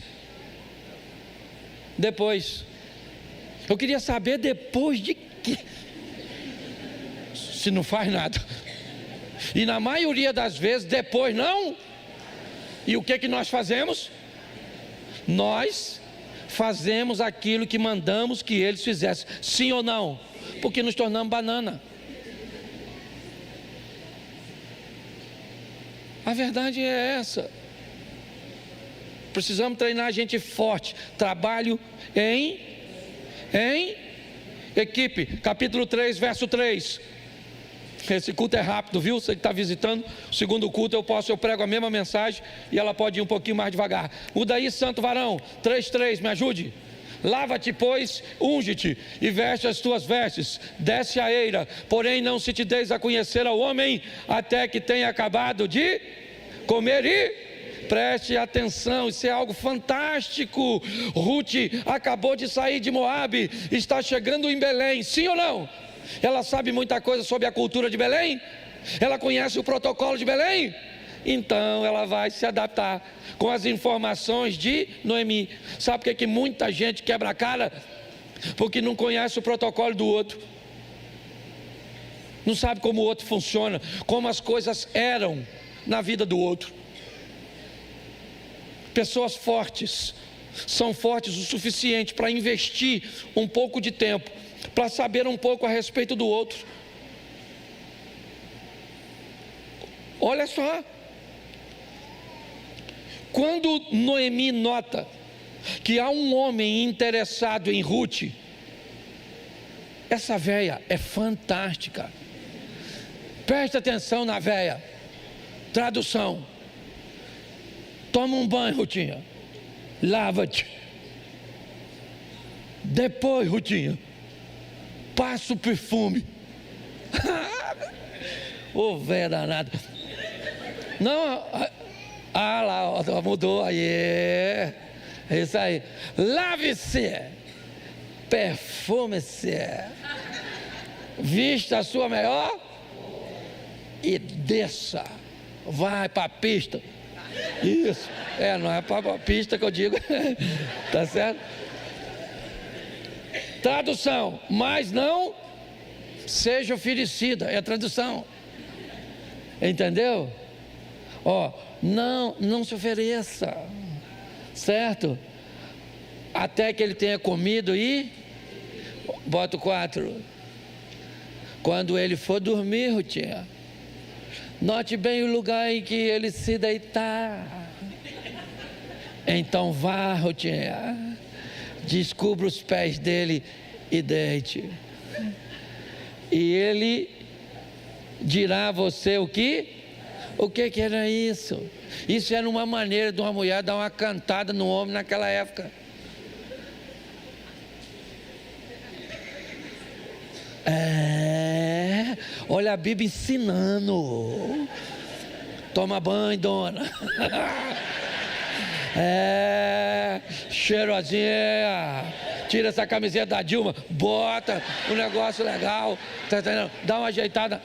Depois. Eu queria saber depois de quê? Se não faz nada. E na maioria das vezes, depois não. E o que nós fazemos? Nós fazemos aquilo que mandamos que eles fizessem. Sim ou não? Porque nos tornamos banana. A verdade é essa. Precisamos treinar gente forte. Trabalho em equipe. Capítulo 3, verso 3. Esse culto é rápido, viu? Você que está visitando o segundo culto, eu prego a mesma mensagem e ela pode ir um pouquinho mais devagar. Muda aí, santo varão. 3:3, me ajude. Lava-te, pois, unge-te e veste as tuas vestes, desce a eira, porém não se te deis a conhecer ao homem, até que tenha acabado de comer e... Preste atenção, isso é algo fantástico. Ruth acabou de sair de Moabe, está chegando em Belém, sim ou não? Ela sabe muita coisa sobre a cultura de Belém? Ela conhece o protocolo de Belém? Então ela vai se adaptar com as informações de Noemi. Sabe por que muita gente quebra a cara? Porque não conhece o protocolo do outro. Não sabe como o outro funciona, como as coisas eram na vida do outro. Pessoas fortes são fortes o suficiente para investir um pouco de tempo, para saber um pouco a respeito do outro. Olha só. Quando Noemi nota que há um homem interessado em Ruth, essa véia é fantástica. Preste atenção na véia. Tradução: toma um banho, Rutinha. Lava-te. Depois, Rutinha, passa o perfume. Ô, véia danada. Não, lá, mudou. Aí, é isso aí. Lave-se, perfume-se, vista a sua melhor e desça. Vai para a pista. Isso, não é para a pista que eu digo. Tá certo? Tradução: mas não seja oferecida. É a tradução. Entendeu? Ó, não se ofereça, certo? Até que ele tenha comido e... Bota o 4. Quando ele for dormir, Rutinha, note bem o lugar em que ele se deitar. Então vá, Rutinha, descubra os pés dele e deite. E ele dirá a você o que? O que era isso? Isso era uma maneira de uma mulher dar uma cantada no homem naquela época. Olha a Bíblia ensinando. Toma banho, dona. Cheirosinha. Tira essa camiseta da Dilma, bota um negócio legal, tá entendendo? Dá uma ajeitada.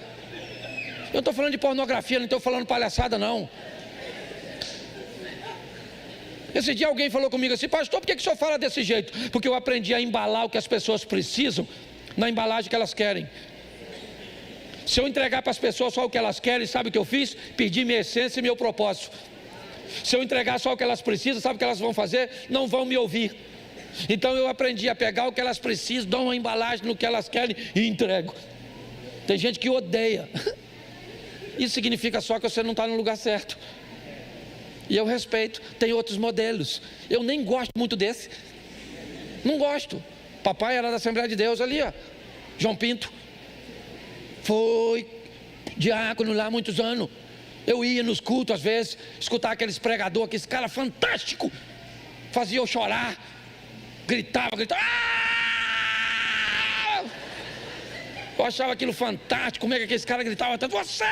Eu não estou falando de pornografia, não estou falando palhaçada, não. Esse dia alguém falou comigo assim: pastor, por que o senhor fala desse jeito? Porque eu aprendi a embalar o que as pessoas precisam na embalagem que elas querem. Se eu entregar para as pessoas só o que elas querem, sabe o que eu fiz? Perdi minha essência e meu propósito. Se eu entregar só o que elas precisam, sabe o que elas vão fazer? Não vão me ouvir. Então eu aprendi a pegar o que elas precisam, dar uma embalagem no que elas querem e entrego. Tem gente que odeia. Isso significa só que você não está no lugar certo. E eu respeito. Tem outros modelos. Eu nem gosto muito desse. Não gosto. Papai era da Assembleia de Deus ali, ó. João Pinto. Foi diácono lá há muitos anos. Eu ia nos cultos às vezes, escutar aqueles pregadores, aquele cara fantástico. Fazia eu chorar. Gritava. Ah! Eu achava aquilo fantástico. Como é que aquele cara gritava tanto? Você!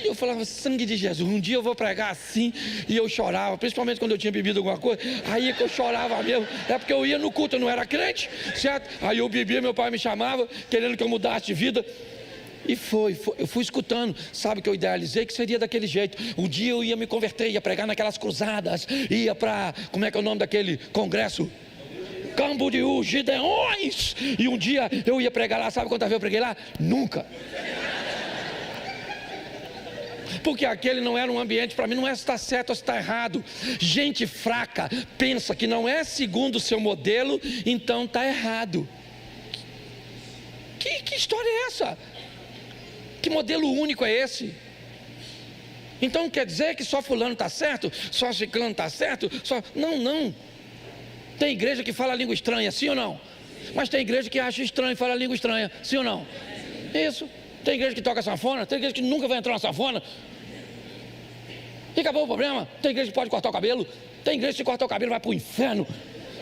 E eu falava: sangue de Jesus, um dia eu vou pregar assim. E eu chorava, principalmente quando eu tinha bebido alguma coisa. Aí é que eu chorava mesmo. É porque eu ia no culto, eu não era crente, certo? Aí eu bebia, meu pai me chamava, querendo que eu mudasse de vida. E eu fui escutando. Sabe que eu idealizei que seria daquele jeito. Um dia eu ia me converter, ia pregar naquelas cruzadas, ia para, como é que é o nome daquele congresso? Camboriú, Gideões. E um dia eu ia pregar lá. Sabe quantas vezes eu preguei lá? Nunca. Porque aquele não era um ambiente para mim. Não é se está certo ou se está errado. Gente fraca pensa que não é segundo o seu modelo, então está errado. Que história é essa? Que modelo único é esse? Então quer dizer que só fulano está certo? Só ciclano está certo? Não. Tem igreja que fala língua estranha, sim ou não? Mas tem igreja que acha estranho e fala língua estranha, sim ou não? Isso. Tem igreja que toca sanfona, tem igreja que nunca vai entrar na sanfona. E acabou o problema. Tem igreja que pode cortar o cabelo. Tem igreja que se cortar o cabelo vai para o inferno.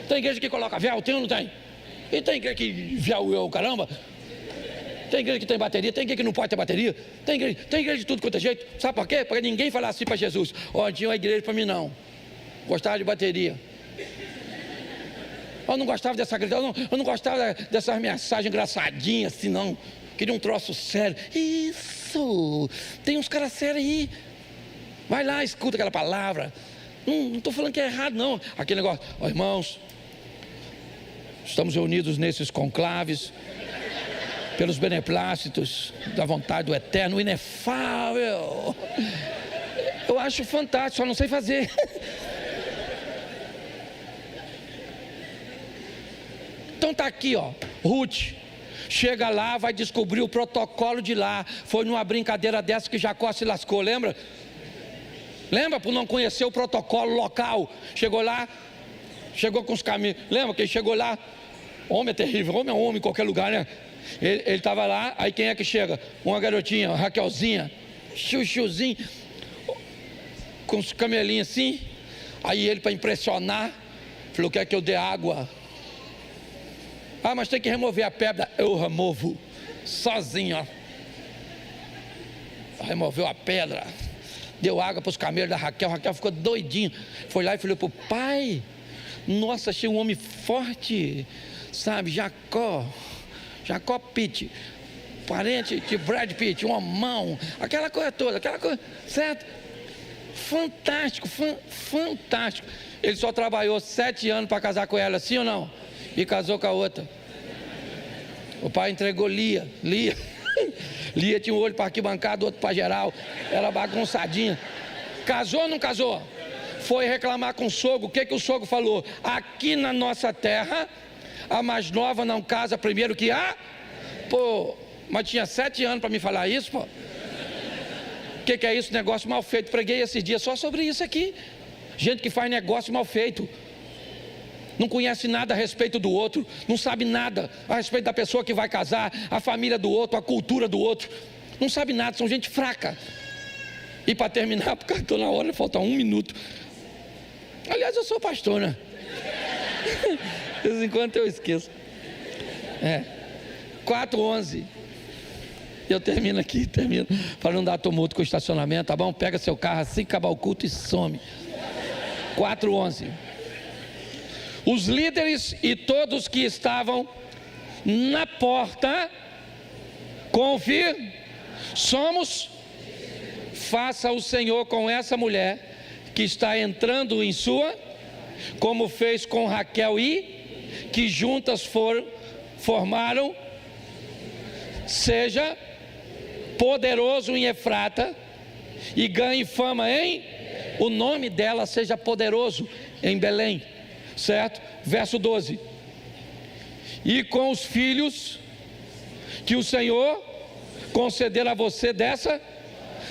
Tem igreja que coloca véu, tem ou não tem? E tem igreja que véu é o caramba. Tem igreja que tem bateria, tem igreja que não pode ter bateria. Tem igreja de tudo quanto é jeito. Sabe por quê? Porque ninguém fala assim para Jesus: ó, tinha uma igreja para mim não. Gostava de bateria. Eu não gostava dessa igreja, eu não gostava dessas mensagens engraçadinhas assim não. Queria um troço sério. Isso! Tem uns caras sérios aí. Vai lá, escuta aquela palavra. Não estou falando que é errado não. Aquele negócio: ó, irmãos, estamos reunidos nesses conclaves pelos beneplácitos da vontade do eterno, inefável. Eu acho fantástico, só não sei fazer. Então está aqui, ó, Ruth. Chega lá, vai descobrir o protocolo de lá. Foi numa brincadeira dessa que Jacó se lascou, lembra? Lembra? Por não conhecer o protocolo local. Chegou lá, chegou com os caminhos. Lembra que ele chegou lá? Homem é terrível, homem é homem em qualquer lugar, né? Ele estava lá, aí quem é que chega? Uma garotinha, uma Raquelzinha, chuchuzinho, com os camelinhos assim. Aí ele, para impressionar, falou: quer que eu dê água? Ah, mas tem que remover a pedra. Eu removo, sozinho, ó. Removeu a pedra, deu água para os camelos da Raquel. Raquel ficou doidinho. Foi lá e falou para o pai: nossa, achei um homem forte, sabe, Jacó Pitt, parente de Brad Pitt, uma mão, aquela coisa toda, certo? Fantástico, fantástico. Ele só trabalhou 7 anos para casar com ela, sim ou não? E casou com a outra. O pai entregou Lia. Lia tinha um olho para arquibancada, outro para geral. Era bagunçadinha. Casou ou não casou? Foi reclamar com o sogro. O que o sogro falou? Aqui na nossa terra, a mais nova não casa primeiro que a... Pô, mas tinha 7 anos para me falar isso, pô. O que é isso? Negócio mal feito. Preguei esses dias só sobre isso aqui. Gente que faz negócio mal feito. Não conhece nada a respeito do outro. Não sabe nada a respeito da pessoa que vai casar, a família do outro, a cultura do outro. Não sabe nada, são gente fraca. E para terminar, porque estou na hora, falta 1 minuto. Aliás, eu sou pastor, né? De vez em quando eu esqueço. 4:11. Eu termino aqui, para não dar tumulto com o estacionamento, tá bom? Pega seu carro assim que acabar o culto e some. 4:11. Os líderes e todos que estavam na porta, faça o Senhor com essa mulher que está entrando em sua, como fez com Raquel e que juntas formaram, seja poderoso em Efrata e ganhe fama o nome dela seja poderoso em Belém, certo? Verso 12. E com os filhos que o Senhor conceder a você dessa,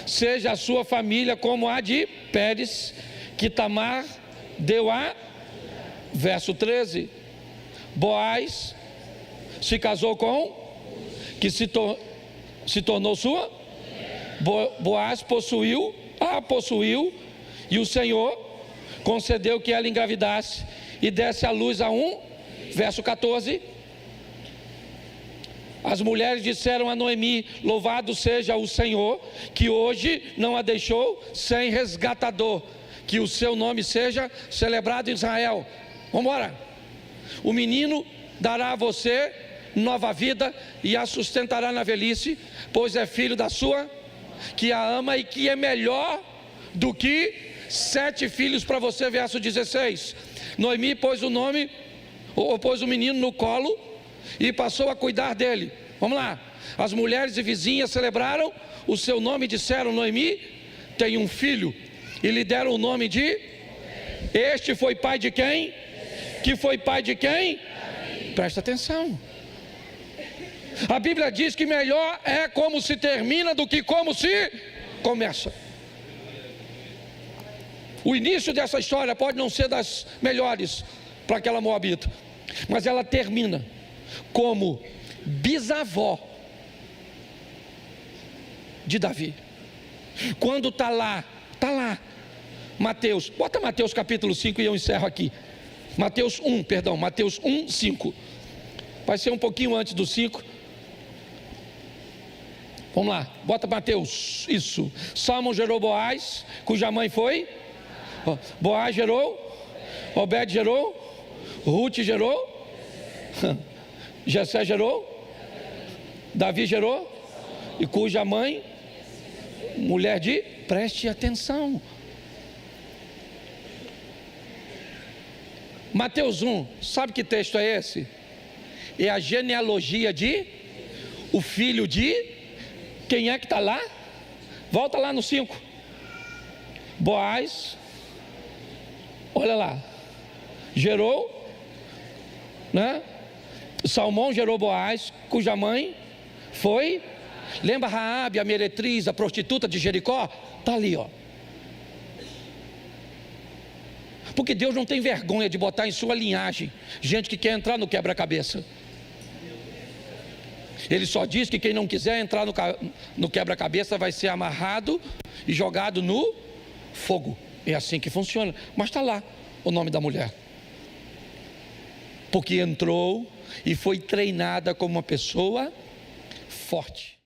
seja a sua família como a de Pérez, que Tamar deu a... Verso 13. Boaz se casou com, que se tornou sua. Boaz possuiu, e o Senhor concedeu que ela engravidasse e desse à luz a um. Verso 14. As mulheres disseram a Noemi: louvado seja o Senhor, que hoje não a deixou sem resgatador, que o seu nome seja celebrado em Israel. Vamos embora. O menino dará a você nova vida e a sustentará na velhice, pois é filho da sua, que a ama e que é melhor do que 7 filhos para você. Verso 16. Noemi pôs o menino no colo e passou a cuidar dele. Vamos lá. As mulheres e vizinhas celebraram o seu nome e disseram: Noemi tem um filho, e lhe deram o nome de... Este foi pai de quem? Que foi pai de quem? Presta atenção. A Bíblia diz que melhor é como se termina do que como se começa. O início dessa história pode não ser das melhores para aquela moabita, mas ela termina como bisavó de Davi. Quando está lá, Mateus, bota Mateus capítulo 5 e eu encerro aqui. Mateus 1, 5. Vai ser um pouquinho antes do 5. Vamos lá, bota Mateus, isso. Salmão gerou Boaz, cuja mãe foi... Boaz gerou, Obed gerou, Ruth gerou, Jessé gerou, Davi gerou, e cuja mãe, mulher de... Preste atenção. Mateus 1, sabe que texto é esse? É a genealogia de... o filho de... Quem é que está lá? Volta lá no 5. Boaz... Olha lá, gerou, né? Salmão gerou Boaz, cuja mãe foi... Lembra Raabe, a meretriz, a prostituta de Jericó? Está ali, ó. Porque Deus não tem vergonha de botar em sua linhagem gente que quer entrar no quebra-cabeça. Ele só diz que quem não quiser entrar no quebra-cabeça vai ser amarrado e jogado no fogo. É assim que funciona. Mas está lá o nome da mulher, porque entrou e foi treinada como uma pessoa forte.